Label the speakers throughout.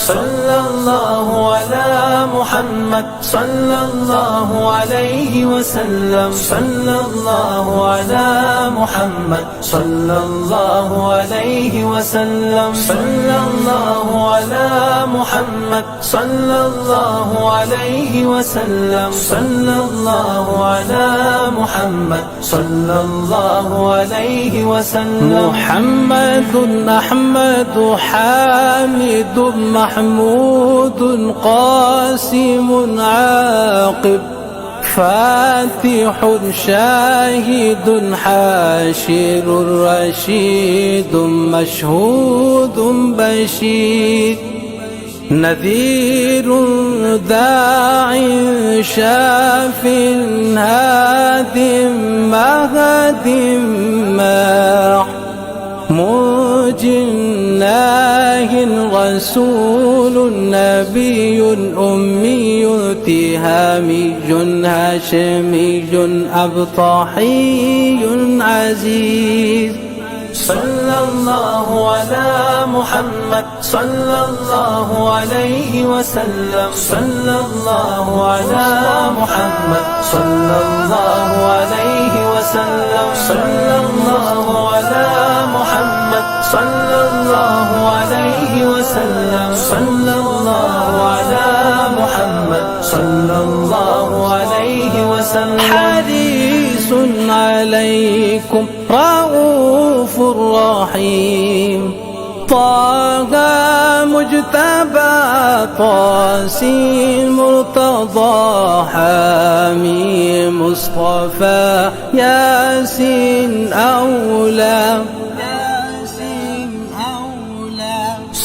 Speaker 1: صلى الله على محمد صلى الله عليه وسلم صلى الله على محمد صلى الله عليه وسلم صلى الله على محمد صلى الله عليه وسلم صلى الله على محمد صلى الله عليه وسلم محمد أحمد حامد محمود قاسم عاقب فاتح شاهد حاشر رشيد مشهود بشير نذير داع شاف هاد مهد ماح مجناه رسول نبي أمي تهامي هاشمي أبطحي عزيز صلى الله على محمد صلى الله عليه وسلم صلى الله على محمد صلى الله عليه وسلم صلى الله على محمد صلى الله عليه وسلم صلى الله على محمد صلى الله عليه وسلم حريص عليكم رؤوف رحيم طه مجتبى طاسم مرتضى حامي مصطفى ياسين أولى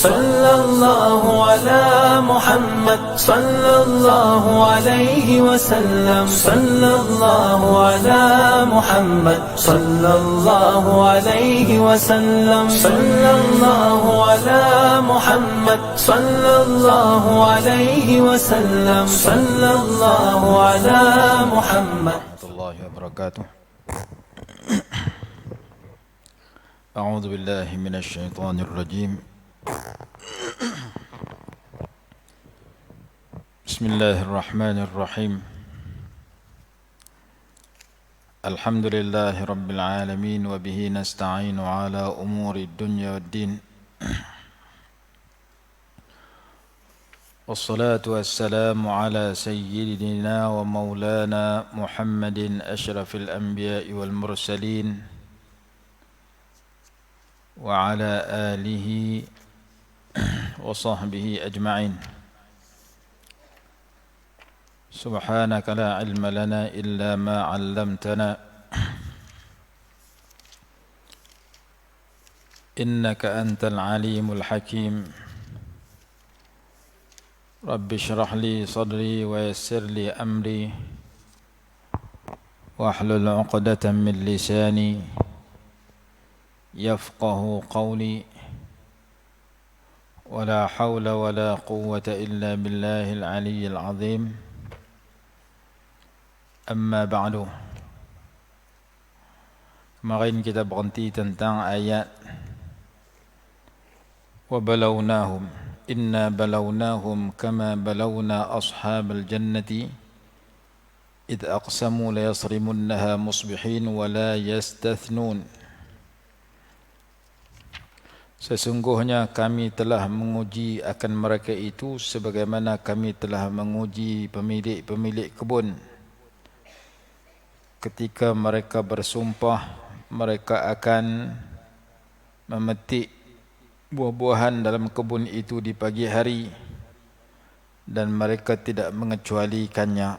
Speaker 1: صلى الله على محمد صلى الله عليه وسلم صلى الله على محمد صلى الله عليه وسلم صلى الله على محمد صلى الله عليه وسلم صلى الله على محمد
Speaker 2: ورحمة الله وبركاته. أعوذ بالله من الشيطان الرجيم. بسم الله الرحمن الرحيم. الحمد لله رب العالمين وبه نستعين على أمور الدنيا والدين، والصلاة والسلام على سيدنا ومولانا محمد أشرف الأنبياء والمرسلين وعلى آله وصحبه أجمعين. سبحانك لا علم لنا إلا ما علمتنا إنك أنت العليم الحكيم. رب اشرح لي صدري ويسر لي أمري واحلل عقدة من لساني يفقه قولي، ولا حول ولا قوة إلا بالله العلي العظيم. Amma ba'du. Kemarin kita berhenti tentang ayat wa balawnahum inna balawnahum kama balawna ashabal jannati idh aqsamu la yasrimunnaha musbihin wa la yastathnun. Sesungguhnya kami telah menguji akan mereka itu sebagaimana kami telah menguji pemilik-pemilik kebun. Ketika mereka bersumpah, mereka akan memetik buah-buahan dalam kebun itu di pagi hari dan mereka tidak mengecualikannya.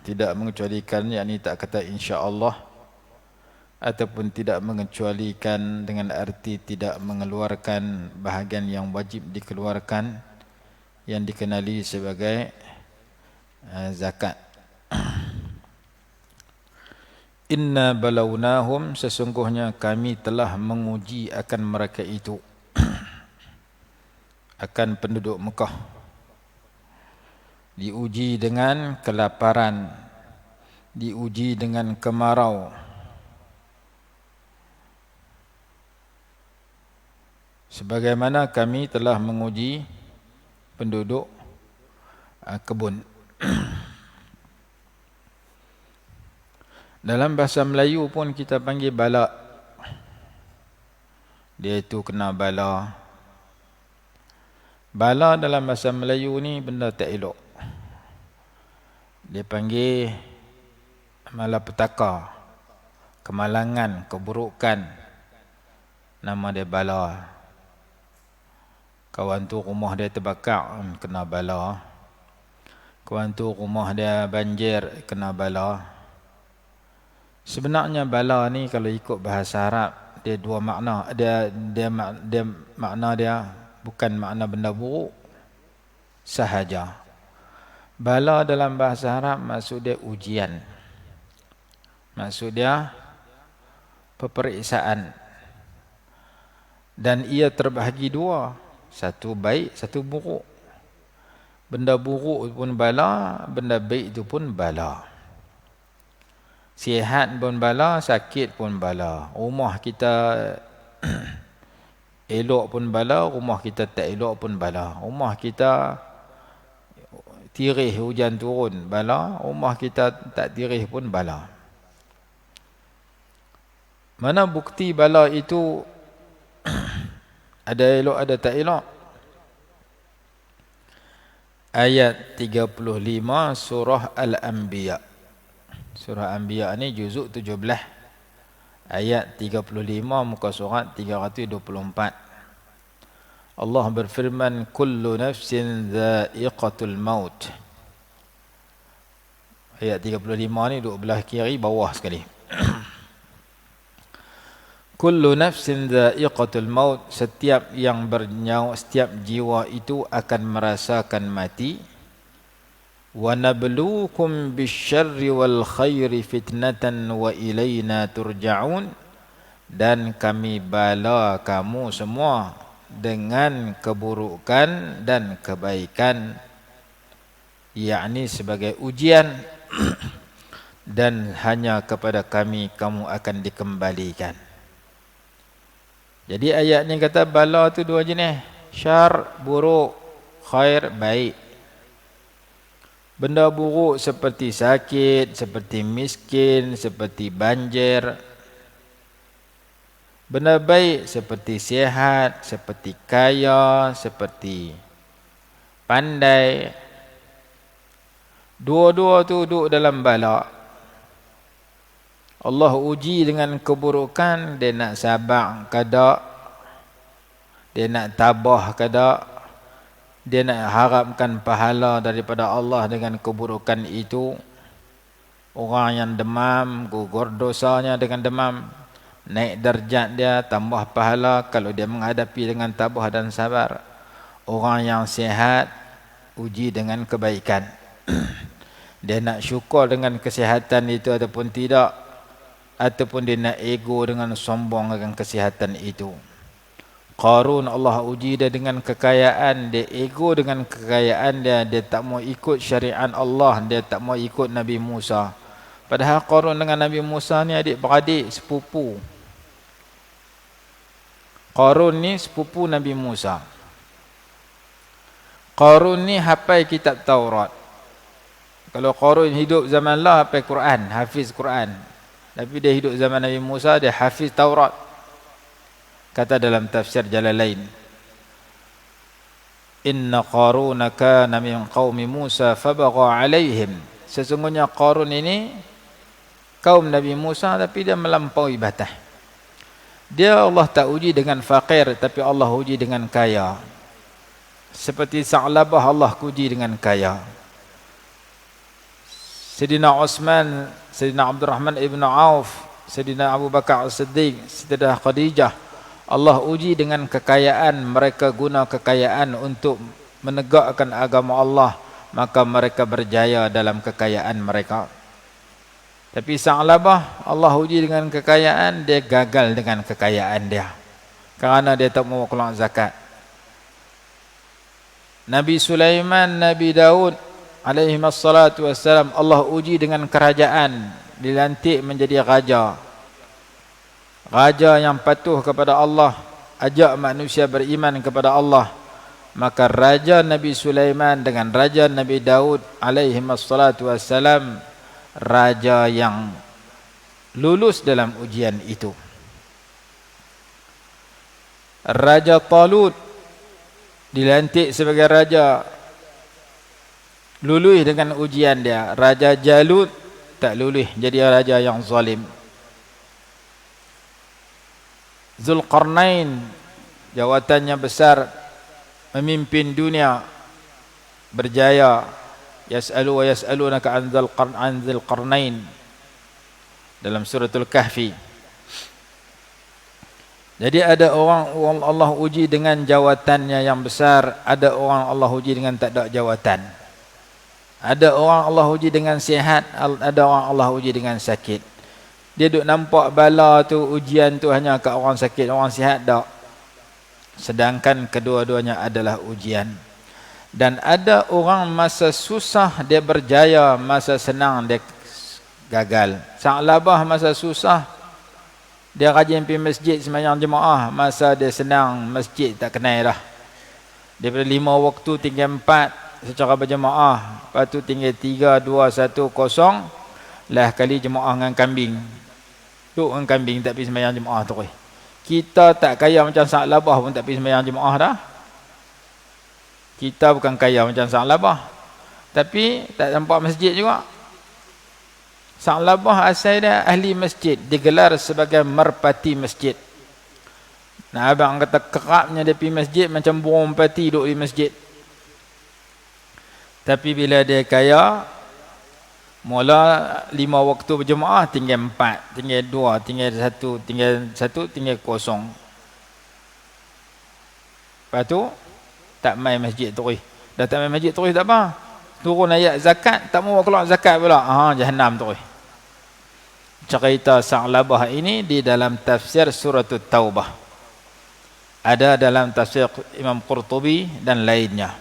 Speaker 2: Tidak mengecualikan, yakni tak kata insya-Allah, ataupun tidak mengecualikan dengan arti tidak mengeluarkan bahagian yang wajib dikeluarkan yang dikenali sebagai zakat. Inna balawnahum, sesungguhnya kami telah menguji akan mereka itu, akan penduduk Mekah. Diuji dengan kelaparan, diuji dengan kemarau. Sebagaimana kami telah menguji penduduk kebun. Dalam bahasa Melayu pun kita panggil balak. Dia itu kena bala. Bala dalam bahasa Melayu ni benda tak elok. Dia panggil malapetaka, kemalangan, keburukan. Nama dia bala. Kawan tu rumah dia terbakar, kena bala. Kawan tu rumah dia banjir, kena bala. Sebenarnya bala ni kalau ikut bahasa Arab, dia dua makna. Dia makna dia bukan makna benda buruk sahaja. Bala dalam bahasa Arab maksud dia ujian. Maksud dia peperiksaan. Dan ia terbahagi dua. Satu baik, satu buruk. Benda buruk pun bala, benda baik itu pun bala. Sihat pun bala, sakit pun bala. Rumah kita elok pun bala, rumah kita tak elok pun bala. Rumah kita tirih hujan turun bala, rumah kita tak tirih pun bala. Mana bukti bala itu ada elok ada tak elok? Ayat 35 surah Al-Anbiya. Surah Anbiya ni juzuk 17. Ayat 35 muka surat 324. Allah berfirman, kullu nafsin dha'iqatul maut. Ayat 35 ni duduk belah kiri bawah sekali. Kullu nafsin dha'iqatul maut, setiap yang bernyawa, setiap jiwa itu akan merasakan mati. Wa nabluukum bisyarri wal khairi fitnatan wa ilayna turja'un, dan kami bala kamu semua dengan keburukan dan kebaikan, yakni sebagai ujian, dan hanya kepada kami kamu akan dikembalikan. Jadi ayat ni kata bala tu dua jenis, syar buruk, khair baik. Benda buruk seperti sakit, seperti miskin, seperti banjir. Benda baik seperti sihat, seperti kaya, seperti pandai. Dua-dua tu duduk dalam bala. Allah uji dengan keburukan, dia nak sabar ke tak? Dia nak tabah ke tak? Dia nak harapkan pahala daripada Allah dengan keburukan itu. Orang yang demam, gugur dosanya dengan demam, naik darjat dia, tambah pahala kalau dia menghadapi dengan tabah dan sabar. Orang yang sihat, uji dengan kebaikan. Dia nak syukur dengan kesihatan itu ataupun tidak, ataupun dia nak ego dengan sombong dengan kesihatan itu. Qarun Allah uji dia dengan kekayaan, dia ego dengan kekayaan dia, dia tak mau ikut syariat Allah, dia tak mau ikut Nabi Musa. Padahal Qarun dengan Nabi Musa ni adik-beradik, sepupu. Qarun ni sepupu Nabi Musa. Qarun ni hafal kitab Taurat. Kalau Qarun hidup zaman Allah, hafal Quran, hafiz Quran. Tapi dia hidup zaman Nabi Musa, dia hafiz Taurat. Kata dalam tafsir Jalalain, inna Qaruna kana min qaumi Musa fabagha alaihim. Sesungguhnya Qarun ini kaum Nabi Musa tapi dia melampaui batas. Dia Allah tak uji dengan fakir, tapi Allah uji dengan kaya. Seperti Sa'labah Allah uji dengan kaya. Sayyidina Uthman, Sayyidina Abdurrahman ibn Auf, Sayyidina Abu Bakar As-Siddiq, Sayyidah Khadijah, Allah uji dengan kekayaan. Mereka guna kekayaan untuk menegakkan agama Allah, maka mereka berjaya dalam kekayaan mereka. Tapi Sa'labah Allah uji dengan kekayaan, dia gagal dengan kekayaan dia kerana dia tak mau keluar zakat. Nabi Sulaiman, Nabi Daud alaihi wassalatu wassalam, Allah uji dengan kerajaan, dilantik menjadi raja. Raja yang patuh kepada Allah, ajak manusia beriman kepada Allah. Maka raja Nabi Sulaiman dengan raja Nabi Daud alaihi wassalatu wassalam, raja yang lulus dalam ujian itu. Raja Talut dilantik sebagai raja, lulus dengan ujian dia. Raja Jalut tak lulus, jadi raja yang zalim. Zulqarnain jawatannya besar, memimpin dunia, berjaya. Yas'alu wa yas'alunaka an dzil qarnain dalam suratul Kahfi. Jadi ada orang Allah uji dengan jawatannya yang besar, ada orang Allah uji dengan tak ada jawatan. Ada orang Allah uji dengan sihat, ada orang Allah uji dengan sakit. Dia duk nampak bala tu, ujian tu hanya kat orang sakit, orang sihat tak. Sedangkan kedua-duanya adalah ujian. Dan ada orang masa susah dia berjaya, masa senang dia gagal. Sa'labah masa susah dia rajin pergi masjid sembahyang jemaah, masa dia senang masjid tak kenal dah. Daripada 5 waktu tinggal 4 secara berjemaah, lepas tu tinggal 3, 2, 1, 0 lah kali jemaah dengan kambing. Duk dengan kambing tak pergi sembahyang jemaah tu. Kita tak kaya macam Sa'labah pun tak pergi sembahyang jemaah dah. Kita bukan kaya macam Sa'labah, tapi tak nampak masjid juga. Sa'labah asal dia ahli masjid, digelar sebagai merpati masjid. Nah, abang kata kerapnya dia pergi masjid macam burung merpati duduk di masjid. Tapi bila dia kaya, mula 5 waktu berjemaah tinggal 4, tinggal 2, tinggal 1, tinggal 0. Lepas tu tak main masjid terus. Dah tak main masjid terus tak apa. Turun ayat zakat, tak mau keluar zakat pula. Jahannam terus. Cerita Sa'labah ini di dalam tafsir surah Taubah. Ada dalam tafsir Imam Qurtubi dan lainnya.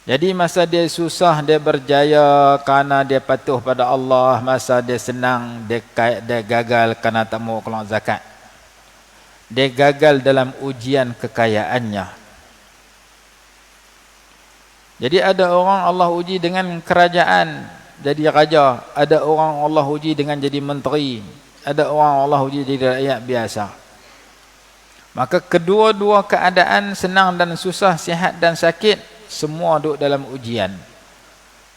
Speaker 2: Jadi masa dia susah dia berjaya kerana dia patuh pada Allah, masa dia senang dia gagal kerana tak mau keluar zakat. Dia gagal dalam ujian kekayaannya. Jadi ada orang Allah uji dengan kerajaan, jadi raja. Ada orang Allah uji dengan jadi menteri. Ada orang Allah uji jadi rakyat biasa. Maka kedua-dua keadaan, senang dan susah, sihat dan sakit, semua duduk dalam ujian.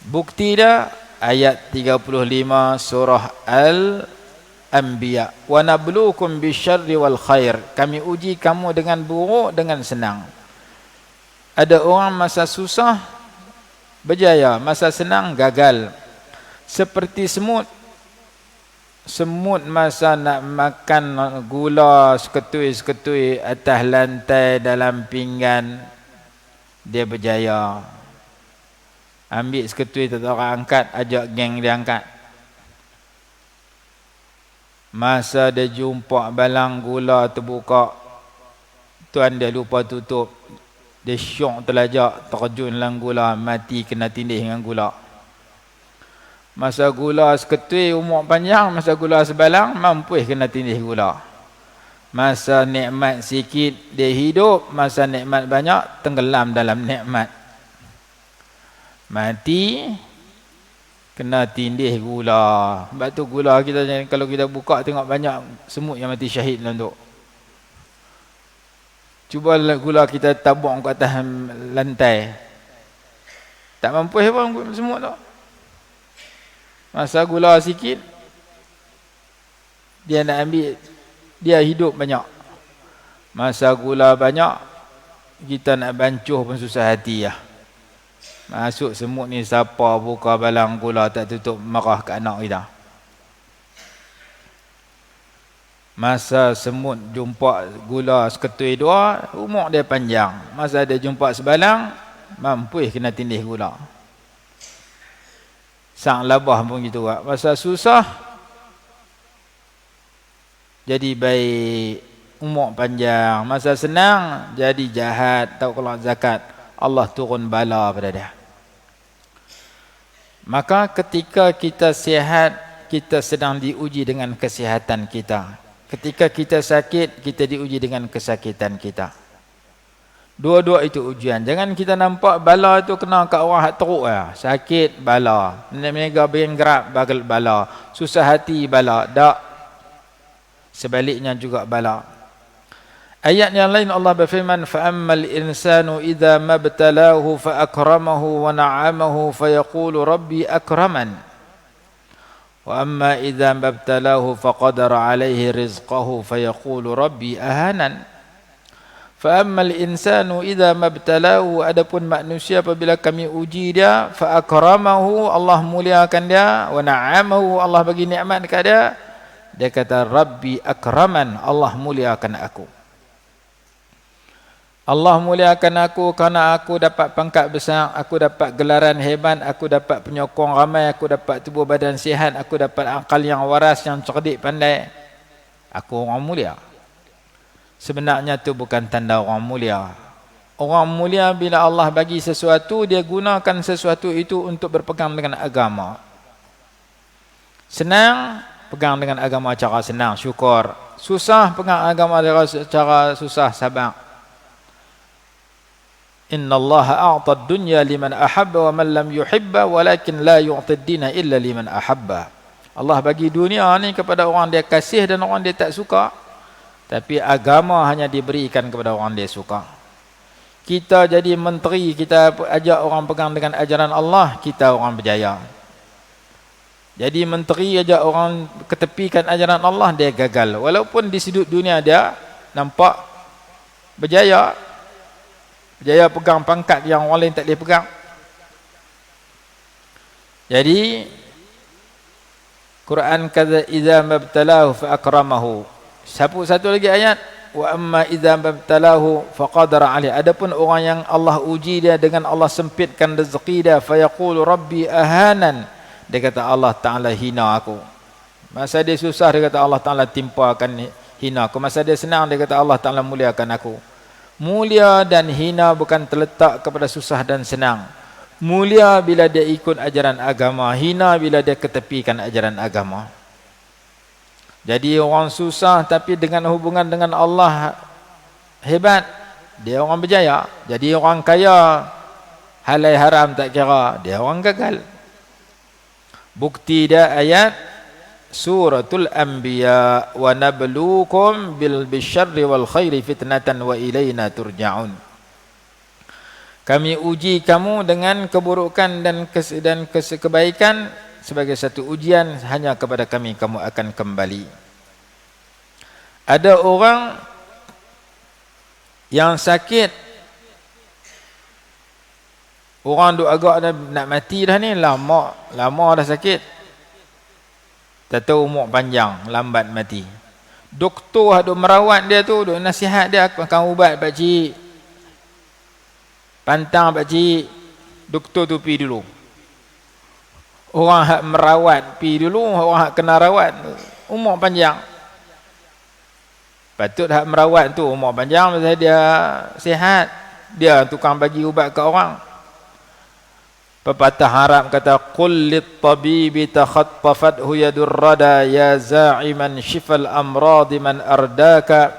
Speaker 2: Bukti dia ayat 35 surah Al-Anbiya. Wa nabluukum bisyarri wal khair. Kami uji kamu dengan buruk dengan senang. Ada orang masa susah berjaya, masa senang gagal. Seperti semut. Semut masa nak makan gula seketui-seketui atas lantai dalam pinggan, dia berjaya. Ambil seketui tak tahu orang angkat, ajak geng dia angkat. Masa dia jumpa balang gula terbuka, tuan dia lupa tutup. Dia syok terlajak, terjun dalam gula, mati kena tindih dengan gula. Masa gula seketui umur panjang, masa gula sebalang mampu kena tindih gula. Masa nikmat sikit dia hidup, masa nikmat banyak tenggelam dalam nikmat. Mati kena tindih gula. Sebab tu gula kita kalau kita buka tengok banyak semut yang mati syahid dalam tu. Cuba gula kita tabung ke atas lantai, tak mampu pun semut tu. Masa gula sikit dia nak ambil, dia hidup banyak. Masa gula banyak kita nak bancuh pun susah hati lah. Masuk semut ni siapa buka balang gula tak tutup, marah ke anak kita. Masa semut jumpa gula seketui dua, umur dia panjang. Masa dia jumpa sebalang, mampu kena tindih gula. Sa'labah pun gitu juga. Masa susah, jadi baik, umur panjang. Masa senang, jadi jahat, tahu keluar zakat. Allah turun bala pada dia. Maka ketika kita sihat, kita sedang diuji dengan kesihatan kita. Ketika kita sakit, kita diuji dengan kesakitan kita. Dua-dua itu ujian. Jangan kita nampak bala itu kena kat orang hak teruk lah. Sakit bala, meniaga benggerak bala, susah hati bala. Tak. Sebaliknya juga bala. Ayat yang lain Allah berfirman, fa ammal insanu idza mabtalahu fa akramahu wa na'amahu fa yaqulu rabbi akraman. Wa amma idza mabtalahu fa qadara alaihi rizqahu fa yaqulu rabbi ahanan. Fa ammal insanu idza mabtalahu, adapun manusia apabila kami uji dia, fa akramahu, Allah muliakan dia, wa na'amahu, Allah bagi nikmat kepada dia, dia kata rabbi akraman, Allah muliakan aku. Allah muliakan aku kerana aku dapat pangkat besar, aku dapat gelaran hebat, aku dapat penyokong ramai, aku dapat tubuh badan sihat, aku dapat akal yang waras, yang cerdik pandai. Aku orang mulia. Sebenarnya itu bukan tanda orang mulia. Orang mulia bila Allah bagi sesuatu, dia gunakan sesuatu itu untuk berpegang dengan agama. Senang, pegang dengan agama cara senang, syukur. Susah, pegang agama cara susah, sabar. Inna Allah a'ta ad-dunya liman ahabba wa man lam yuhibba walakin la yu'ta ad-dina illa liman ahabba. Allah bagi dunia ni kepada orang dia kasih dan orang dia tak suka. Tapi agama hanya diberikan kepada orang dia suka. Kita jadi menteri, kita ajak orang pegang dengan ajaran Allah, kita orang berjaya. Jadi menteri ajak orang ketepikan ajaran Allah, dia gagal. Walaupun di sudut dunia dia nampak berjaya. Berjaya pegang pangkat yang orang lain tak boleh pegang. Jadi Quran kata idza mabtalahu fa akramahu. Satu lagi ayat, wa amma idza mabtalahu faqadara alaihi. Adapun orang yang Allah uji dia dengan Allah sempitkan rezeki dia, fa yaqulu rabbi ahanan. Dia kata Allah Taala hina aku. Masa dia susah dia kata Allah Taala timpakan hina aku. Masa dia senang dia kata Allah Taala muliakan aku. Mulia dan hina bukan terletak kepada susah dan senang. Mulia bila dia ikut ajaran agama, hina bila dia ketepikan ajaran agama. Jadi orang susah tapi dengan hubungan dengan Allah hebat, dia orang berjaya. Jadi orang kaya, halal haram tak kira, dia orang gagal. Bukti dia ayat Suratul Anbiya, wa nabluukum bil bisyarri wal khairi fitnatan wa ilaina turja'un. Kami uji kamu dengan keburukan dan kebaikan sebagai satu ujian, hanya kepada kami kamu akan kembali. Ada orang yang sakit, orang duk agak nak mati dah ni, lama dah sakit. Tak tahu umur panjang, lambat mati. Doktor duk merawat dia tu, duk nasihat dia, akan ubat pak cik, pantang pak cik, doktor tu pergi dulu. Orang hak merawat pergi dulu, orang hak kena rawat umur panjang. Patut hak merawat tu umur panjang pasal dia sihat, dia tukang bagi ubat ke orang. Pepatah Arab kata qul lit tabibi takhattafathu yadur rada ya za'iman shifal amrad man ardaka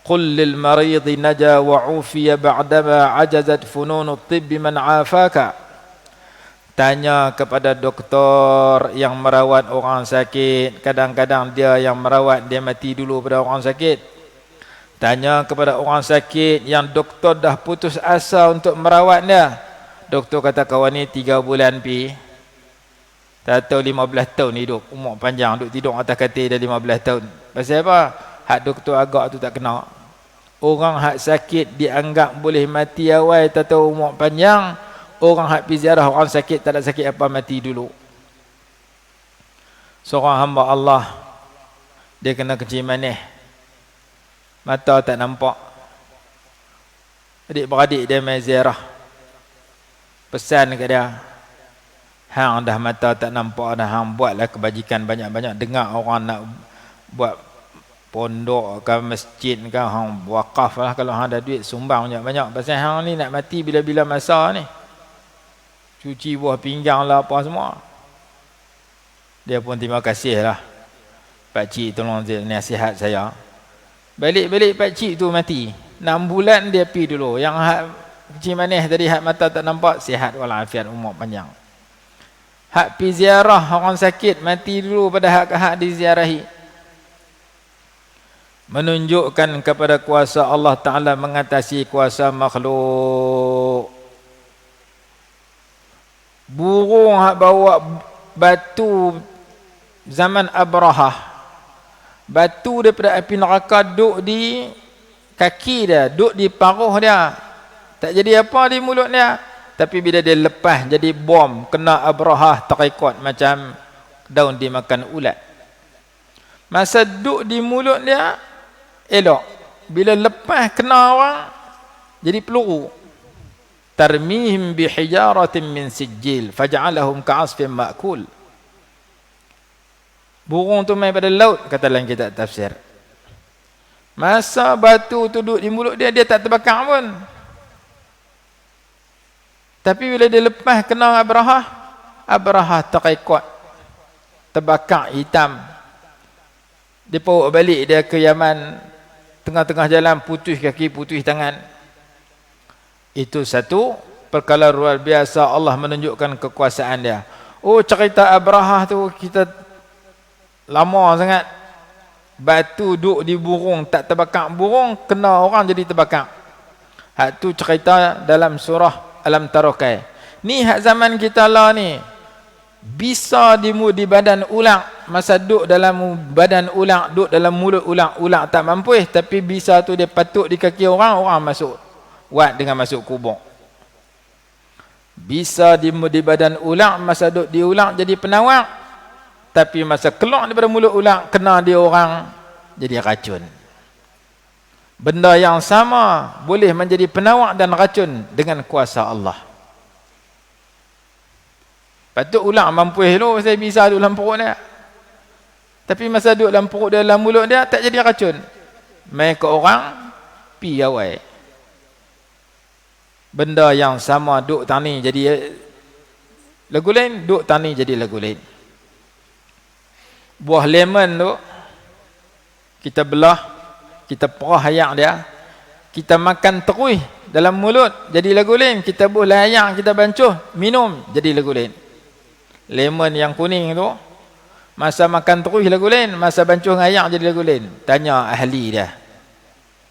Speaker 2: qul lil marid naja wa ufiya ba'dama ajazat fununut tibbi man afaka. Tanya kepada doktor yang merawat orang sakit. Kadang-kadang dia yang merawat, dia mati dulu pada orang sakit. Tanya kepada orang sakit yang doktor dah putus asa untuk merawat dia. Doktor kata kawan ni 3 bulan pi, tak tahu 15 tahun hidup, umur panjang, duk tidur atas katil dah 15 tahun. Pasal apa? Hak doktor agak tu tak kena. Orang hak sakit dianggap boleh mati awal, tak tahu umur panjang. Orang hak pergi ziarah orang sakit, tak ada sakit apa, mati dulu. Seorang hamba Allah, dia kena kecil manis, mata tak nampak. Adik-beradik dia main ziarah, pesan ke dia, hang dah mata tak nampak dah, hang buatlah kebajikan banyak-banyak. Dengar orang nak buat pondok ke masjid ke, hang wakaf lah. Kalau hang ada duit, sumbang banyak-banyak. Pasal hang ni nak mati bila-bila masa ni. Cuci buah pinggang lah apa semua. Dia pun terima kasih lah, pakcik tolong nasihat saya. Balik-balik pakcik tu mati. 6 bulan dia pi dulu. Yang hak kecil manis tadi, hak mata tak nampak, sihat walafiat, umur panjang. Hak pi ziarah orang sakit, mati dulu pada hak diziarahi. Menunjukkan kepada kuasa Allah Ta'ala mengatasi kuasa makhluk. Burung hak bawa batu zaman Abrahah, batu daripada api neraka duduk di kaki dia, duduk di paruh dia, tak jadi apa di mulut dia. Tapi bila dia lepas jadi bom, kena Abrahah terikut macam daun dimakan ulat. Masa duduk di mulut dia elok, bila lepas kena orang jadi peluru. Tarmihim bihijaratin min sijil faj'alahum ka'asfin ma'kul. Burung tu main pada laut, kata dalam kitab tafsir. Masa batu tu duduk di mulut dia, dia tak terbakar pun. Tapi bila dia lepas kena Abrahah terikut, terbakar hitam. Dia bawa balik dia ke Yaman, tengah-tengah jalan putus kaki, putus tangan. Itu satu perkara luar biasa, Allah menunjukkan kekuasaan dia. Oh, cerita Abrahah tu kita lama sangat. Batu duduk di burung, tak terbakar burung, kena orang jadi terbakar. Hak tu cerita dalam surah Alam Tarokai. Ni hak zaman kita lah ni. Bisa di badan ulang, masa duduk dalam badan ulang, duduk dalam mulut ulang tak mampu, tapi bisa tu dia patuk di kaki orang masuk wat dengan masuk kubur. Bisa di badan ulang, masa duduk di ulang jadi penawar, tapi masa keluar daripada mulut ulang, kena dia orang jadi racun. Benda yang sama boleh menjadi penawar dan racun dengan kuasa Allah. Patut ulang mampu dulu, saya bisa duduk dalam perut dia. Tapi masa duduk dalam perut dia, dalam mulut dia, tak jadi racun. Main ke orang, pi awal. Benda yang sama duduk tani jadi lagu lain, duduk tani jadi lagu lain. Buah lemon tu, kita belah, kita perah ayak dia, kita makan terus dalam mulut, jadi lagu lain. Kita buah ayak, kita bancuh, minum, jadi lagu lain. Lemon yang kuning tu, masa makan terus lagu lain, masa bancuh ayak jadi lagu lain. Tanya ahli dia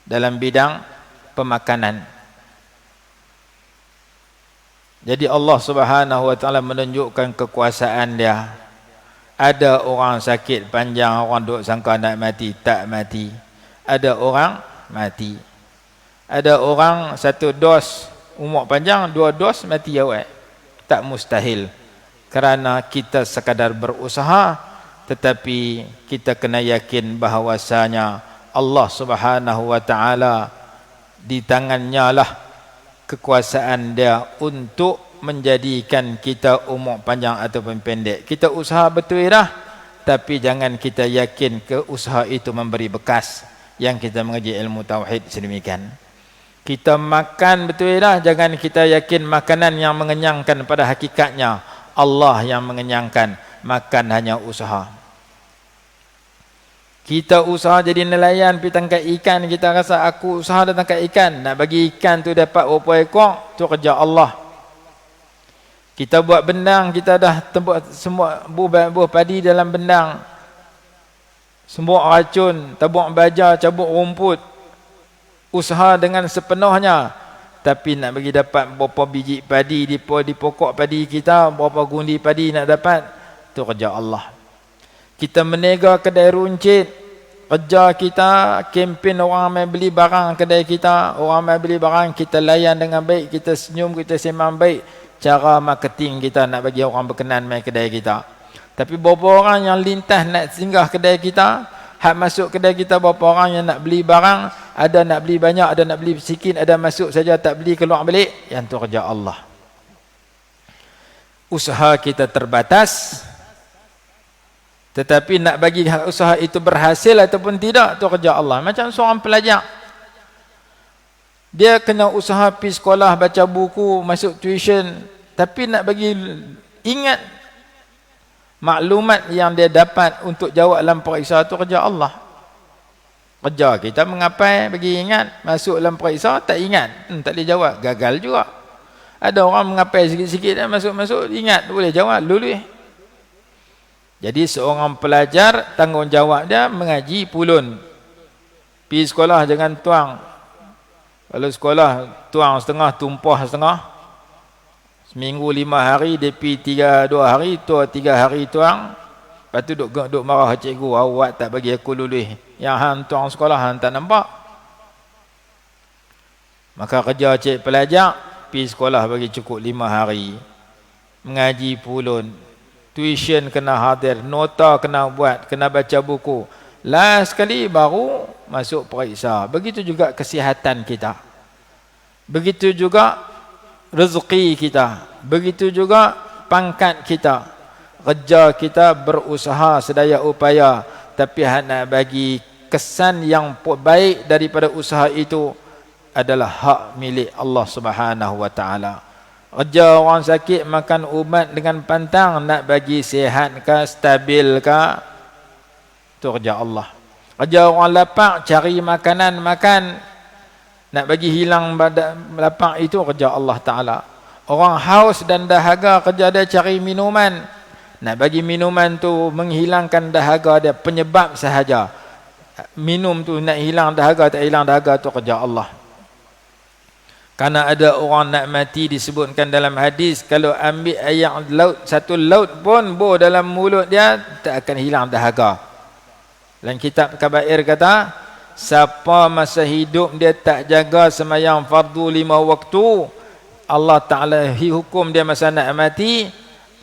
Speaker 2: dalam bidang pemakanan. Jadi Allah Subhanahu Wa Taala menunjukkan kekuasaan dia. Ada orang sakit panjang, orang duk sangka nak mati, tak mati. Ada orang mati. Ada orang 1 dos umur panjang, 2 dos mati awal. Tak mustahil. Kerana kita sekadar berusaha, tetapi kita kena yakin bahawasanya Allah Subhanahu Wa Taala di tangannya lah kekuasaan dia untuk menjadikan kita umur panjang ataupun pendek. Kita usaha betul dah, tapi jangan kita yakin ke usaha itu memberi bekas. Yang kita mengaji ilmu tauhid sedemikian. Kita makan betul dah, jangan kita yakin makanan yang mengenyangkan, pada hakikatnya Allah yang mengenyangkan. Makan hanya usaha. Kita usaha jadi nelayan pergi tangkap ikan, kita rasa aku usaha dah tangkap ikan, nak bagi ikan tu dapat berapa ekor, tu kerja Allah. Kita buat bendang, kita dah tempat semua buah padi dalam bendang, semua racun, tabuk baja, cabuk rumput, usaha dengan sepenuhnya. Tapi nak bagi dapat berapa biji padi di pokok padi kita, berapa gundi padi nak dapat, tu kerja Allah. Kita menega kedai runcit, kerja kita kempen orang mai beli barang kedai kita, orang mai beli barang, kita layan dengan baik, kita senyum, kita sembang baik. Cara marketing kita nak bagi orang berkenan mai kedai kita. Tapi berapa orang yang lintas nak singgah kedai kita, hak masuk kedai kita berapa orang yang nak beli barang, ada nak beli banyak, ada nak beli sikit, ada masuk saja tak beli keluar balik, yang tu kerja Allah. Usaha kita terbatas, tetapi nak bagi usaha itu berhasil ataupun tidak, tu kerja Allah. Macam seorang pelajar, dia kena usaha pergi sekolah, baca buku, masuk tuition, tapi nak bagi ingat maklumat yang dia dapat untuk jawab dalam periksa, tu kerja Allah. Kerja kita mengapai bagi ingat, masuk dalam periksa tak ingat, tak boleh jawab, gagal juga. Ada orang mengapai sikit-sikit dan masuk-masuk ingat, boleh jawab, lulus. Jadi seorang pelajar tanggungjawab dia mengaji pulun. Pergi sekolah jangan tuang. Kalau sekolah tuang setengah, tumpah setengah. Seminggu 5 hari, dia pergi 2 hari, 3 hari tuang. Lepas tu duk marah cikgu, awak tak bagi aku lulus. Yang hang tuang sekolah hang tak nampak. Maka kerja cik pelajar, pergi sekolah bagi cukup 5 hari. Mengaji pulun. Tuition kena hadir, nota kena buat, kena baca buku. Last sekali baru masuk periksa. Begitu juga kesihatan kita. Begitu juga rezeki kita. Begitu juga pangkat kita. Kerja kita berusaha sedaya upaya. Tapi nak bagi kesan yang baik daripada usaha itu adalah hak milik Allah Subhanahu wa taala. Kerja orang sakit makan ubat dengan pantang, nak bagi sihat ke, stabil ke, itu kerja Allah. Kerja orang lapar cari makanan makan, nak bagi hilang lapar, itu kerja Allah Ta'ala. Orang haus dan dahaga, kerja dia cari minuman, nak bagi minuman tu menghilangkan dahaga dia, penyebab sahaja. Minum tu nak hilang dahaga tak hilang dahaga, tu kerja Allah. Karena ada orang nak mati disebutkan dalam hadis, kalau ambil air laut, satu laut pun bor dalam mulut dia, tak akan hilang dahaga. Dalam kitab Kabair kata, siapa masa hidup dia tak jaga sembahyang fardu 5 waktu, Allah Ta'ala hukum dia masa nak mati,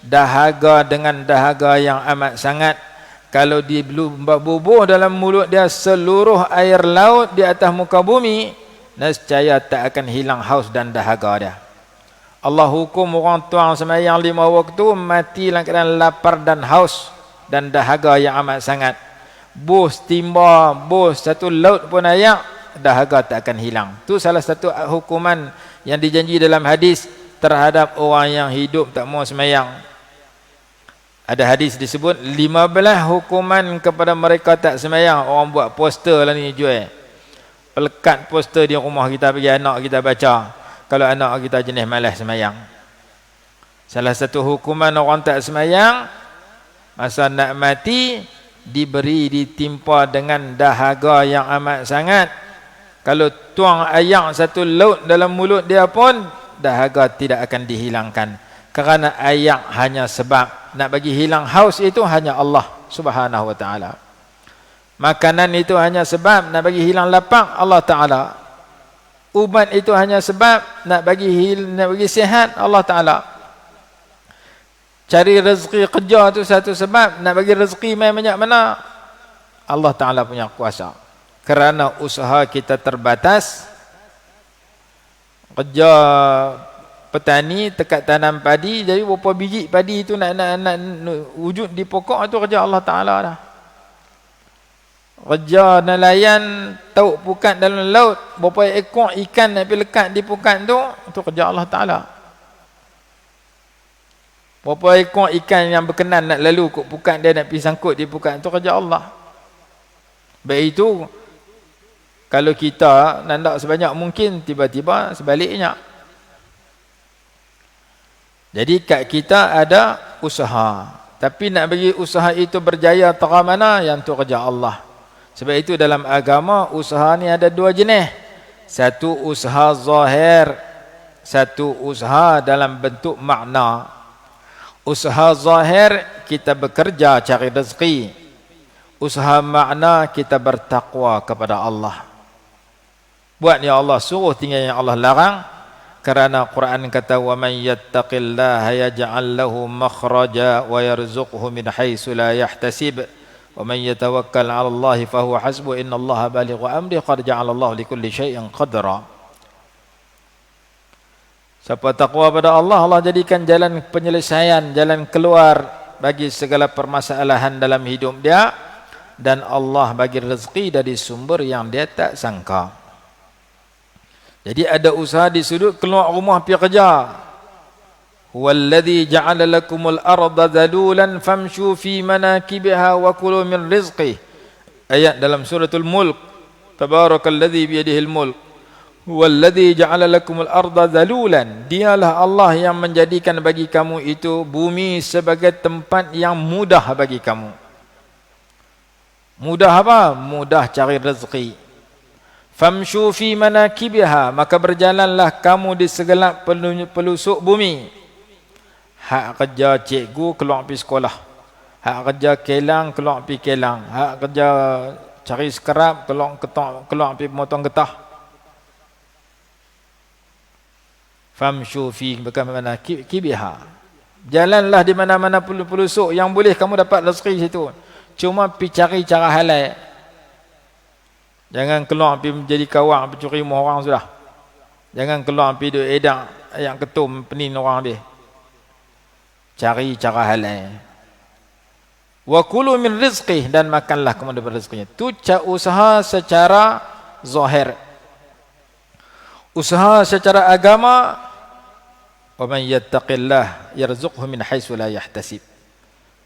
Speaker 2: dahaga dengan dahaga yang amat sangat. Kalau dibubur dalam mulut dia seluruh air laut di atas muka bumi, nescaya tak akan hilang haus dan dahaga dia. Allah hukum orang tuang sembahyang 5 waktu, mati dalam keadaan lapar dan haus dan dahaga yang amat sangat. Bos timba, bos satu laut pun air, dahaga tak akan hilang. Tu salah satu hukuman yang dijanji dalam hadis terhadap orang yang hidup tak mau sembahyang. Ada hadis disebut 15 hukuman kepada mereka tak sembahyang. Orang buat poster lah ni jual, pelekat poster di rumah kita, bagi anak kita baca. Kalau anak kita jenis malas sembahyang, salah satu hukuman orang tak sembahyang, masa nak mati diberi, ditimpa dengan dahaga yang amat sangat. Kalau tuang air satu laut dalam mulut dia pun, dahaga tidak akan dihilangkan. Kerana air hanya sebab. Nak bagi hilang haus itu hanya Allah Subhanahu wa ta'ala. Makanan itu hanya sebab. Nak bagi hilang lapar, Allah Ta'ala. Ubat itu hanya sebab. Nak bagi sihat, Allah Ta'ala. Cari rezeki kerja itu satu sebab. Nak bagi rezeki main banyak mana, Allah Ta'ala punya kuasa. Kerana usaha kita terbatas. Kerja petani tekat tanam padi, jadi berapa biji padi itu nak wujud di pokok, itu kerja Allah Ta'ala dah. Kerja nelayan tauk pukat dalam laut, berapa ekor ikan nak pergi lekat di pukat tu, itu kerja Allah Ta'ala. Berapa ekor ikan yang berkenan nak lalu ke pukat dia, nak pergi sangkut di pukat, itu kerja Allah. Baik itu, kalau kita nak sebanyak mungkin, tiba-tiba sebaliknya. Jadi kat kita ada usaha, tapi nak bagi usaha itu berjaya terang mana, yang tu kerja Allah. Sebab itu dalam agama usaha ni ada 2 jenis. Satu usaha zahir, satu usaha dalam bentuk makna. Usaha zahir kita bekerja cari rezeki. Usaha makna kita bertakwa kepada Allah. Buat yang Allah suruh, tinggal yang Allah larang. Kerana Quran kata, wa man yattaqillaha yaj'al lahu makhraja wa yarzuqhu min haitsu la yahtasib wa man yatawakkal 'ala Allah fa huwa hasbuh innallaha balighu amri qad ja'ala Allah likulli syai'in qadra. Siapa takwa pada Allah, Allah jadikan jalan penyelesaian, jalan keluar bagi segala permasalahan dalam hidup dia, dan Allah bagi rezeki dari sumber yang dia tak sangka. Jadi ada usaha di sudut, keluar rumah pergi kerja. Huwallazi ja'ala lakumul arda dhalulan famshu fi manakibiha wa kulu min rizqih. Ayat dalam suratul Mulk. Tabarakalladzi biyadihil mulk huwallazi ja'ala lakumul arda dhalulan. Dialah Allah yang menjadikan bagi kamu itu bumi sebagai tempat yang mudah bagi kamu. Mudah apa? Mudah cari rezeki. Famshu fi manakibiha, maka berjalanlah kamu di segelap pelusuk bumi. Hak kerja cikgu keluar pergi sekolah. Hak kerja kelang keluar pergi kelang. Hak kerja cari sekerap keluar pergi memotong getah. Famshu fi manakibiha. Jalanlah di mana-mana pelusuk yang boleh kamu dapat rezeki situ. Cuma pergi cari cara halal. Jangan keluar pergi menjadi kawang, pencuri rumah orang sudah. Jangan keluar pergi duk edak ayam ketum penin orang habis. Cari cara halal. Wa kulu min rizqih, dan makanlah kamu daripada rezekinya. Tu usaha secara zahir. Usaha secara agama, wa man yattaqillah yarzuqhu min haitsu la yahtasib.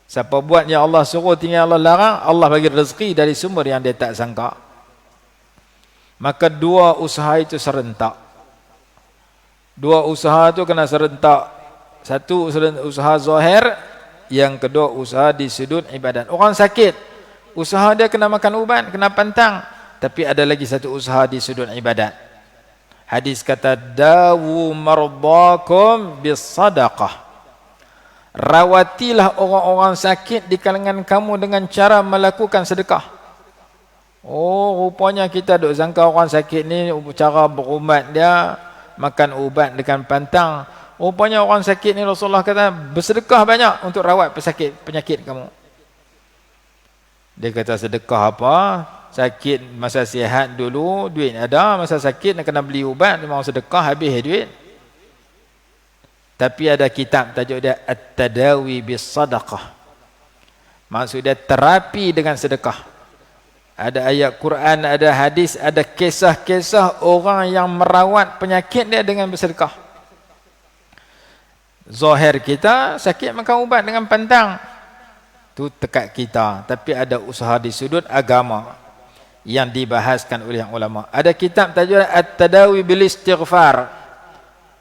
Speaker 2: Siapa buat yang Allah suruh tinggal Allah larang, Allah bagi rezeki dari sumber yang dia tak sangka. Maka dua usaha itu serentak. Dua usaha itu kena serentak. Satu usaha zahir, yang kedua usaha di sudut ibadat. Orang sakit, usaha dia kena makan ubat, kena pantang. Tapi ada lagi satu usaha di sudut ibadat. Hadis kata, dawu mardakum bis sadaqah. Rawatilah orang-orang sakit di kalangan kamu dengan cara melakukan sedekah. Oh, rupanya kita duk sangka orang sakit ni cara berubat dia makan ubat dengan pantang. Rupanya orang sakit ni Rasulullah kata bersedekah banyak untuk rawat penyakit kamu. Dia kata sedekah apa? Sakit masa sihat dulu duit ada, masa sakit nak kena beli ubat, dia mau sedekah habis duit. Tapi ada kitab tajuk dia At-Tadawi bis Sadaqah. Maksudnya terapi dengan sedekah. Ada ayat Quran, ada hadis, ada kisah-kisah orang yang merawat penyakit dia dengan bersedekah. Zahir kita sakit makan ubat dengan pantang. Tu tekad kita. Tapi ada usaha di sudut agama yang dibahaskan oleh ulama. Ada kitab tajuk At-Tadawi bil Istighfar.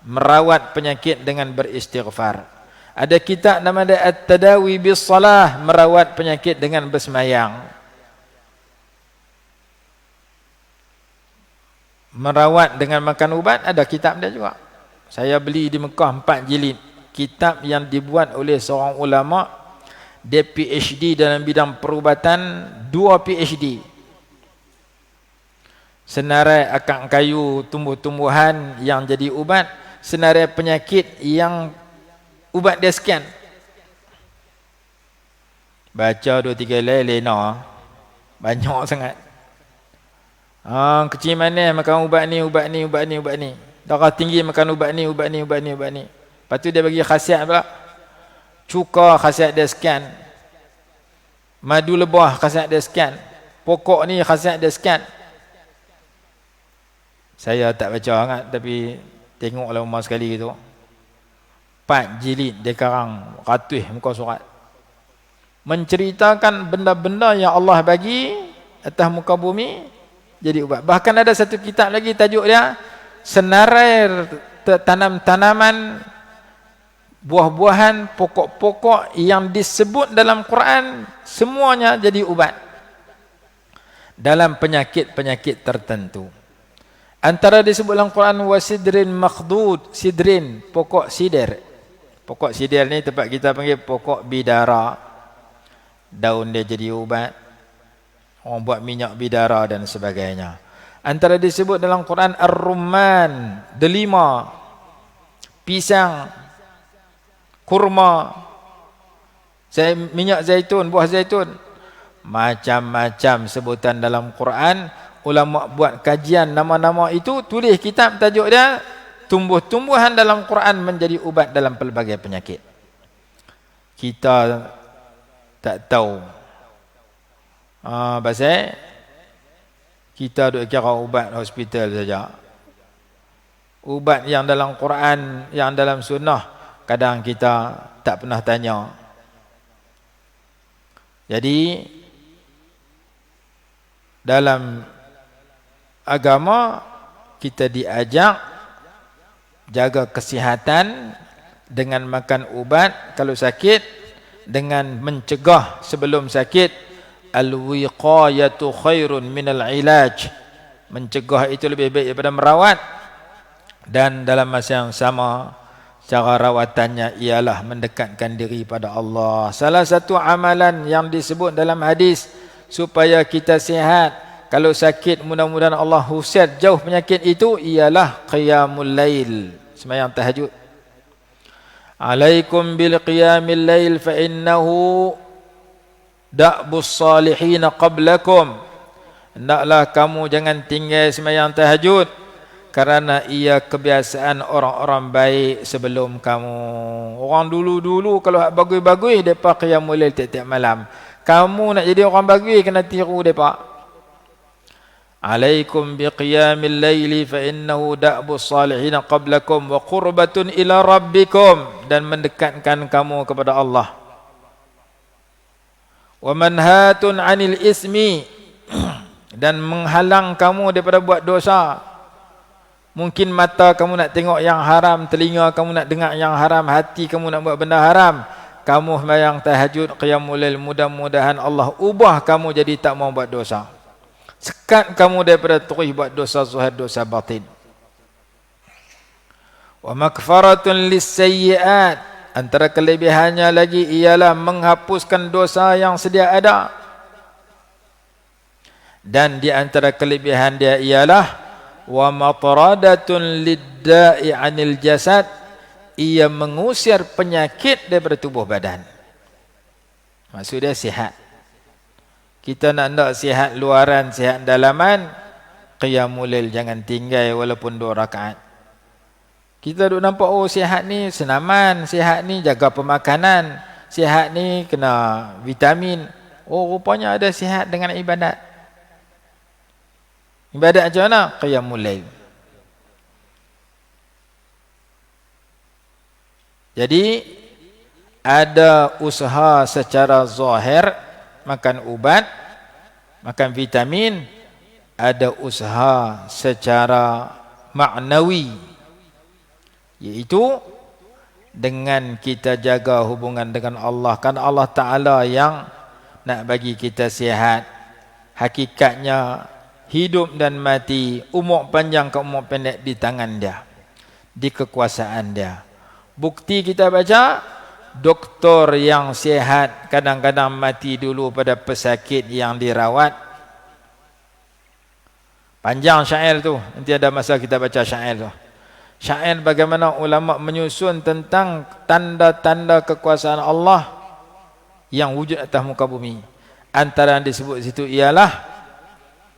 Speaker 2: Merawat penyakit dengan beristighfar. Ada kitab nama dia At-Tadawi bis Salah, merawat penyakit dengan bersemayang. Merawat dengan makan ubat, ada kitab dia juga. Saya beli di Mekah 4 jilid. Kitab yang dibuat oleh seorang ulama, dia PhD dalam bidang perubatan, 2 PhD. Senarai akar kayu tumbuh-tumbuhan yang jadi ubat, senarai penyakit yang ubat dia sekian. Baca 2-3 lena banyak sangat. Kecil manis makan ubat ni. Darah tinggi makan ubat ni. Lepas tu dia bagi khasiat pula. Cuka khasiat dia sekian. Madu lebah khasiat dia sekian. Pokok ni khasiat dia sekian. Saya tak baca sangat, tapi tengoklah umar sekali gitu. 4 jilid dia karang ratus muka surat. Menceritakan benda-benda yang Allah bagi atas muka bumi jadi ubat. Bahkan ada satu kitab lagi tajuk dia senarai tanam-tanaman, buah-buahan, pokok-pokok yang disebut dalam Quran semuanya jadi ubat dalam penyakit-penyakit tertentu. Antara disebut dalam Quran wasidrin makhdud, sidrin, pokok sidir. Pokok sidir ni tempat kita panggil pokok bidara. Daun dia jadi ubat. Orang buat minyak bidara dan sebagainya. Antara disebut dalam Quran ar-rumman, delima, pisang, kurma, minyak zaitun, buah zaitun. Macam-macam sebutan dalam Quran. Ulama buat kajian nama-nama itu, tulis kitab tajuk dia tumbuh-tumbuhan dalam Quran menjadi ubat dalam pelbagai penyakit. Kita tak tahu. Pasal kita duk kira ubat hospital saja. Ubat yang dalam Quran, yang dalam sunnah, kadang kita tak pernah tanya. Jadi dalam agama kita diajak jaga kesihatan dengan makan ubat kalau sakit, dengan mencegah sebelum sakit. Al-wiqayatu khairun minal ilaj. Mencegah itu lebih baik daripada merawat. Dan dalam masa yang sama, cara rawatannya ialah mendekatkan diri pada Allah. Salah satu amalan yang disebut dalam hadis supaya kita sihat, kalau sakit mudah-mudahan Allah usir jauh penyakit itu, ialah qiyamul lail, sembahyang tahajud. Alaikum bil qiyamil lail fa innahu da'bus salihin qablakum. Hendaklah kamu jangan tinggal sembahyang tahajud, kerana ia kebiasaan orang-orang baik sebelum kamu. Orang dulu-dulu kalau bagus-bagus depa qiyamul lail tiap-tiap malam. Kamu nak jadi orang bagus kena tiru depa. Alaikum biqiyamil laili fa innahu da'bus salihin qablakum wa qurbatun ila rabbikum, dan mendekatkan kamu kepada Allah. Wa manhatun 'anil ismi, dan menghalang kamu daripada buat dosa. Mungkin mata kamu nak tengok yang haram, telinga kamu nak dengar yang haram, hati kamu nak buat benda haram. Kamu sembahyang tahajud, qiyamul lail, mudah-mudahan Allah ubah kamu jadi tak mau buat dosa. Sekat kamu daripada terus buat dosa zahir, dosa batin. Wa makfaratun lis-sayyi'at, antara kelebihannya lagi ialah menghapuskan dosa yang sedia ada. Dan di antara kelebihan dia ialah wa mataradatun lid-da'i 'anil jasad, ia mengusir penyakit daripada tubuh badan. Maksud dia sihat. Kita nak sihat luaran, sihat dalaman, qiyamul lail jangan tinggal walaupun 2 rakaat. Kita duk nampak oh sihat ni senaman, sihat ni jaga pemakanan, sihat ni kena vitamin. Oh rupanya ada sihat dengan ibadat. Ibadat macam mana? Qiyamul lail. Jadi ada usaha secara zahir, makan ubat, makan vitamin. Ada usaha secara maknawi, iaitu dengan kita jaga hubungan dengan Allah. Kan Allah Ta'ala yang nak bagi kita sihat. Hakikatnya hidup dan mati, umur panjang ke umur pendek di tangan dia, di kekuasaan dia. Bukti kita baca, doktor yang sihat kadang-kadang mati dulu pada pesakit yang dirawat. Panjang syair tu, nanti ada masa kita baca syair tu. Syair bagaimana ulama menyusun tentang tanda-tanda kekuasaan Allah yang wujud atas muka bumi. Antara yang disebut situ ialah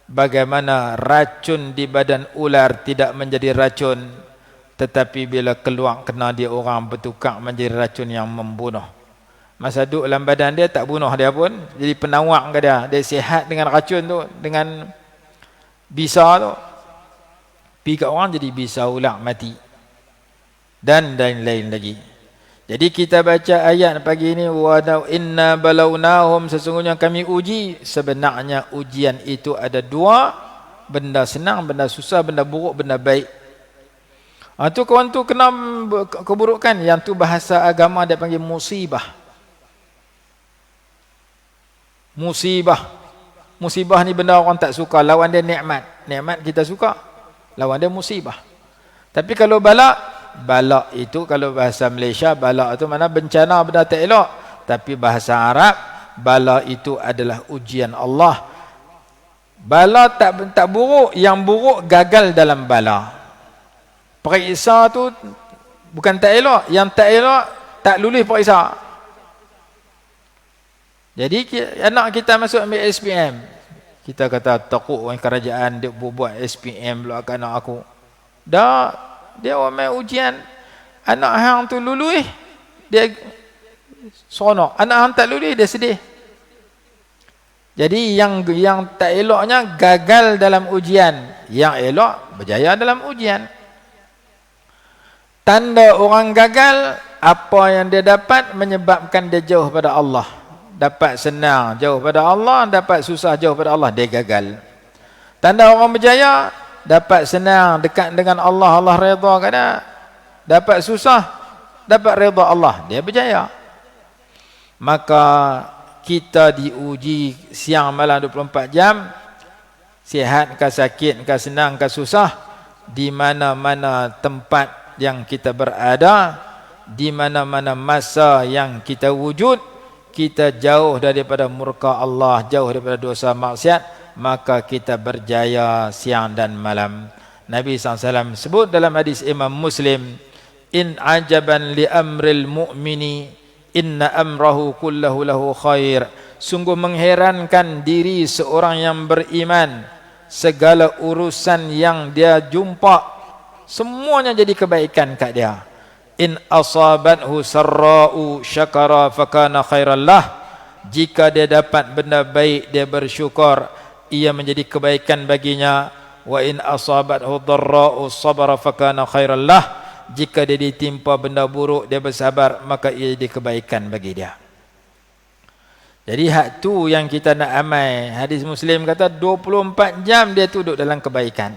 Speaker 2: bagaimana racun di badan ular tidak menjadi racun, tetapi bila keluar kena dia orang bertukar menjadi racun yang membunuh. Masa duduk dalam badan dia tak bunuh dia pun, jadi penawak ke dia. Dia sihat dengan racun tu, dengan bisa tu. Pergi kat orang jadi bisa ular mati. Dan lain-lain lagi. Jadi kita baca ayat pagi ini, wa inna balawnahum, sesungguhnya kami uji. Sebenarnya ujian itu ada 2, benda senang, benda susah, benda buruk, benda baik. Tu kawan tu kena keburukan, yang tu bahasa agama dia panggil musibah. Musibah. Musibah ni benda orang tak suka, lawan dia nikmat. Nikmat kita suka, lawan dia musibah. Tapi kalau bala itu kalau bahasa Malaysia, bala itu mana bencana, benda tak elok. Tapi bahasa Arab, bala itu adalah ujian Allah. Bala tak buruk, yang buruk gagal dalam bala. Periksa tu bukan tak elok, yang tak elok tak lulus periksa. Jadi anak kita masuk ambil SPM, kita kata takut orang kerajaan dia buat SPM pula kat anak aku. Dah dia orang main ujian, anak hang tu lulus dia seronok, anak hang tak lulus dia sedih. Jadi yang tak eloknya gagal dalam ujian, yang elok berjaya dalam ujian. Tanda orang gagal, apa yang dia dapat menyebabkan dia jauh pada Allah. Dapat senang jauh pada Allah, dapat susah jauh pada Allah, dia gagal. Tanda orang berjaya, dapat senang, dekat dengan Allah, Allah redha kat dia. Dapat susah, dapat redha Allah, dia berjaya. Maka kita diuji siang malam 24 jam, sihat ke sakit ke senang ke susah, di mana-mana tempat yang kita berada, di mana-mana masa yang kita wujud, kita jauh daripada murka Allah, jauh daripada dosa maksiat, maka kita berjaya siang dan malam. Nabi SAW sebut dalam hadis Imam Muslim, in ajaban li amril mu'mini inna amrahu kullahu lahu khair. Sungguh mengherankan diri seorang yang beriman, segala urusan yang dia jumpa semuanya jadi kebaikan kat dia. In asabathu sarra'u syakara fakana khairan lah. Jika dia dapat benda baik, dia bersyukur, ia menjadi kebaikan baginya. Wa in asabathu dharra'u sabara fakana khairan lah. Jika dia ditimpa benda buruk, dia bersabar, maka ia jadi kebaikan bagi dia. Jadi hak tu yang kita nak amal. Hadis Muslim kata 24 jam dia duduk dalam kebaikan.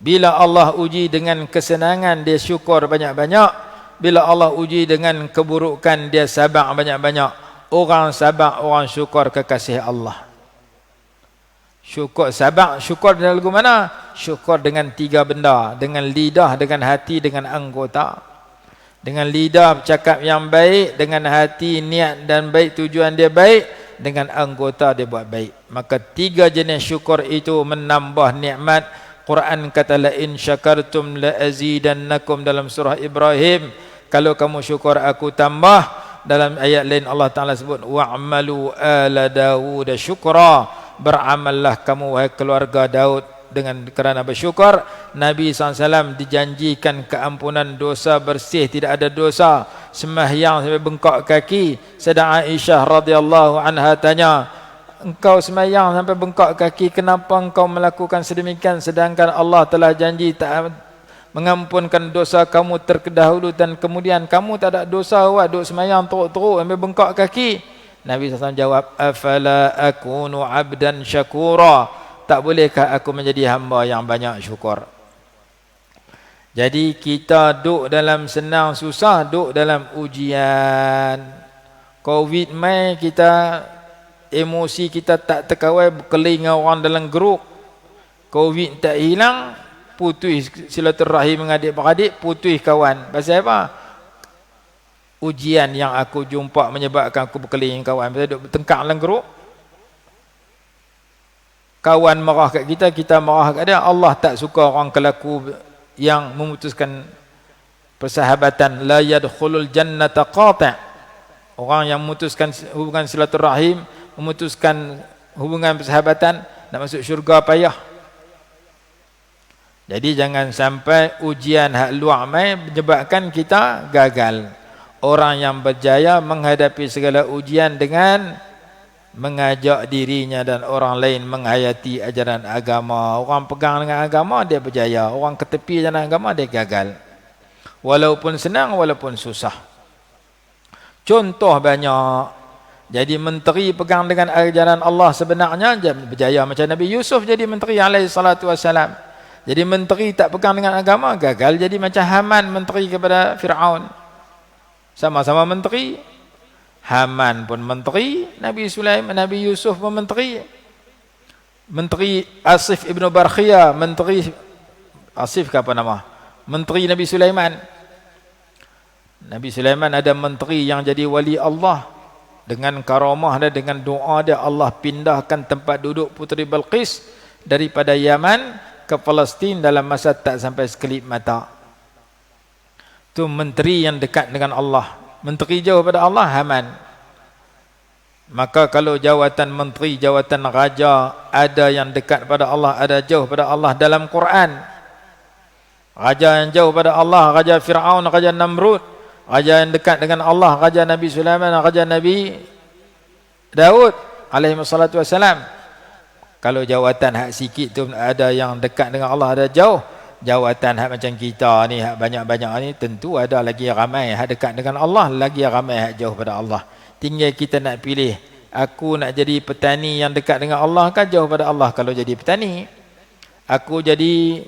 Speaker 2: Bila Allah uji dengan kesenangan, dia syukur banyak-banyak. Bila Allah uji dengan keburukan, dia sabar banyak-banyak. Orang sabar, orang syukur kekasih Allah. Syukur, sabar, syukur dengan lagu mana? Syukur dengan 3 benda. Dengan lidah, dengan hati, dengan anggota. Dengan lidah bercakap yang baik, dengan hati niat dan baik, tujuan dia baik, dengan anggota dia buat baik. Maka 3 jenis syukur itu menambah nikmat. Quran kata la in syakartum la azidannakum dalam surah Ibrahim. Kalau kamu syukur aku tambah. Dalam ayat lain Allah Taala sebut wa'malu ala Daud syukra. Beramallah kamu wahai keluarga Daud dengan kerana bersyukur. Nabi SAW dijanjikan keampunan dosa, bersih, tidak ada dosa, sembahyang sampai bengkak kaki. Sayyidah Aisyah radhiyallahu anha tanya, engkau sembahyang sampai bengkak kaki, kenapa engkau melakukan sedemikian sedangkan Allah telah janji tak mengampunkan dosa kamu terdahulu dan kemudian kamu tak ada dosa, awak duk sembahyang teruk-teruk sampai bengkak kaki. Nabi SAW jawab, afala akunu abdan syakura, tak bolehkah aku menjadi hamba yang banyak syukur. Jadi kita duk dalam senang susah, duk dalam ujian. Covid mai kita emosi kita tak terkawal, berkeling orang dalam grup. Covid tak hilang, putus silaturahim dengan adik-beradik, putus kawan. Pasal apa? Ujian yang aku jumpa menyebabkan aku berkeling kawan. Pasal duk bertengkar dalam grup. Kawan marah kat kita, kita marah kat dia. Allah tak suka orang kelaku yang memutuskan persahabatan. La yadkhulul jannata qati'. Orang yang memutuskan hubungan silaturahim, memutuskan hubungan persahabatan, nak masuk syurga payah. Jadi jangan sampai ujian hak luar mai menyebabkan kita gagal. Orang yang berjaya menghadapi segala ujian dengan mengajak dirinya dan orang lain menghayati ajaran agama. Orang pegang dengan agama, dia berjaya. Orang ketepi ajaran agama, dia gagal. Walaupun senang, walaupun susah. Contoh banyak. Jadi menteri pegang dengan ajaran Allah sebenarnya berjaya. Macam Nabi Yusuf jadi menteri alaihi salatu wassalam. Jadi menteri tak pegang dengan agama, gagal. Jadi macam Haman menteri kepada Fir'aun. Sama-sama menteri. Haman pun menteri, Nabi Sulaiman, Nabi Yusuf pun menteri. Menteri Asif ibnu Barkhia, menteri Asif ke apa nama? Menteri Nabi Sulaiman. Nabi Sulaiman ada menteri yang jadi wali Allah. Dengan karamah dia, dengan doa dia, Allah pindahkan tempat duduk Puteri Balqis daripada Yaman ke Palestin dalam masa tak sampai sekelip mata. Itu menteri yang dekat dengan Allah. Menteri jauh pada Allah, Haman. Maka kalau jawatan menteri, jawatan raja, ada yang dekat pada Allah, ada jauh pada Allah dalam Quran. Raja yang jauh pada Allah, Raja Fir'aun, Raja Namrud. Raja yang dekat dengan Allah, Raja Nabi Sulaiman, Raja Nabi Daud alaihi wassalatu wassalam. Kalau jawatan hak sikit tu ada yang dekat dengan Allah, ada jauh. Jawatan hak macam kita ni, hak banyak-banyak ni, tentu ada lagi ramai hak dekat dengan Allah, lagi ramai hak jauh pada Allah. Tinggal kita nak pilih Aku nak jadi petani yang dekat dengan Allah kan jauh pada Allah kalau jadi petani. Aku jadi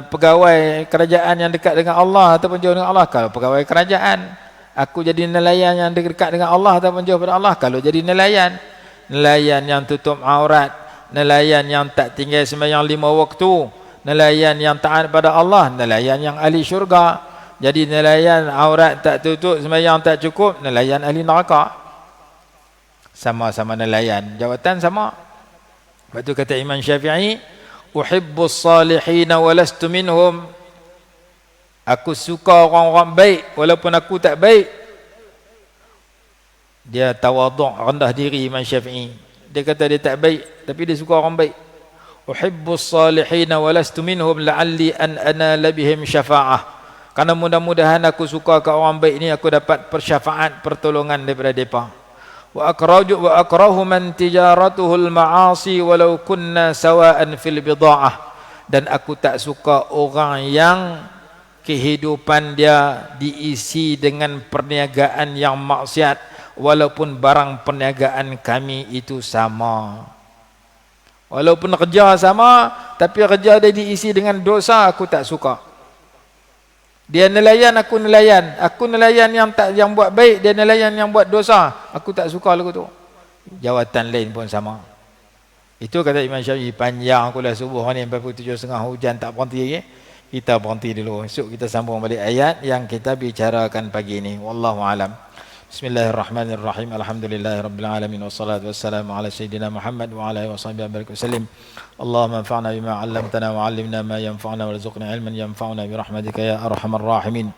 Speaker 2: pegawai kerajaan yang dekat dengan Allah ataupun jauh dengan Allah kalau pegawai kerajaan. Aku jadi nelayan yang dekat dengan Allah ataupun jauh pada Allah kalau jadi nelayan. Nelayan yang tutup aurat, nelayan yang tak tinggal sembahyang 5 waktu, nelayan yang taat pada Allah, nelayan yang ahli syurga. Jadi nelayan aurat tak tutup, sembahyang tak cukup, nelayan ahli neraka. Sama-sama nelayan, jawatan sama. Lepas tu kata Imam Syafi'i, uhibbus salihin wa lastu minhum. Aku suka orang-orang baik walaupun aku tak baik. Dia tawaduk, rendah diri Imam Syafi'i. Dia kata dia tak baik tapi dia suka orang baik. Uhibbus salihin wa lastu minhum la'alli an anala bihim syafa'ah. Karena mudah-mudahan aku suka ke orang baik ni aku dapat persyafaat, pertolongan daripada depa. Wa akrahu man tijaratuhul ma'asi walau kunna sawa'an fil bida'ah. Dan aku tak suka orang yang kehidupan dia diisi dengan perniagaan yang maksiat walaupun barang perniagaan kami itu sama. Walaupun kerja sama tapi kerja dia diisi dengan dosa, aku tak suka. Dia nelayan, aku nelayan. Aku nelayan yang buat baik, dia nelayan yang buat dosa. Aku tak suka lagu tu. Jawatan lain pun sama. Itu kata Imam Syafi'i. Panjang aku lah subuh ni 47.30 hujan tak berhenti lagi. Kita berhenti dulu. Esok kita sambung balik ayat yang kita bicarakan pagi ini. Wallahu alam. Bismillahirrahmanirrahim. Alhamdulillahirabbil alamin wassalatu wassalamu ala sayidina Muhammad wa ala alihi wasallam. Allahumma anfa'na bima 'allamtana wa 'allimna ma yanfa'una warzuqna 'ilman yanfa'una bi rahmatika ya arhamar rahimin.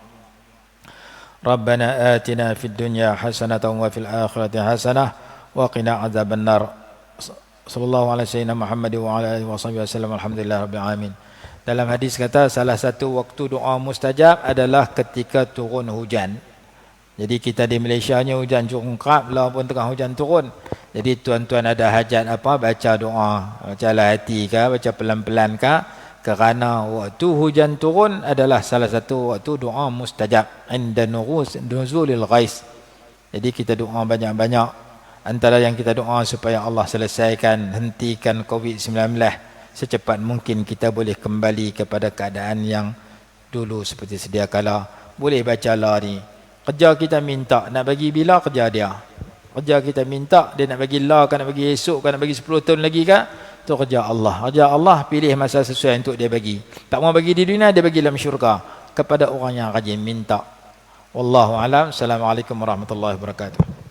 Speaker 2: Rabbana atina fid dunya hasanatan wa fil akhirati hasanah wa qina 'adzaban nar. Sallallahu alaihi sayyidina Muhammad wa ala alihi wasallam. Alhamdulillahirabbil alamin. Dalam hadis kata salah satu waktu doa mustajab adalah ketika turun hujan. Jadi kita di Malaysia ni hujan cukup kerap lah pun tengah hujan turun. Jadi tuan-tuan ada hajat apa, baca doa, baca lah hati ke, baca pelan-pelan ke, kerana waktu hujan turun adalah salah satu waktu doa mustajab inda nuzulil ghais. Jadi kita doa banyak-banyak. Antara yang kita doa supaya Allah selesaikan, hentikan COVID-19 secepat mungkin, kita boleh kembali kepada keadaan yang dulu seperti sedia kala. Boleh baca lah ni. Kerja kita minta, nak bagi bila kerja dia. Kerja kita minta, dia nak bagi lah kan, nak bagi esok kan, nak bagi 10 tahun lagi kan. Itu kerja Allah. Kerja Allah pilih masa sesuai untuk dia bagi. Tak mau bagi di dunia, dia bagi dalam syurga. Kepada orang yang rajin minta. Wallahu alam. Assalamualaikum warahmatullahi wabarakatuh.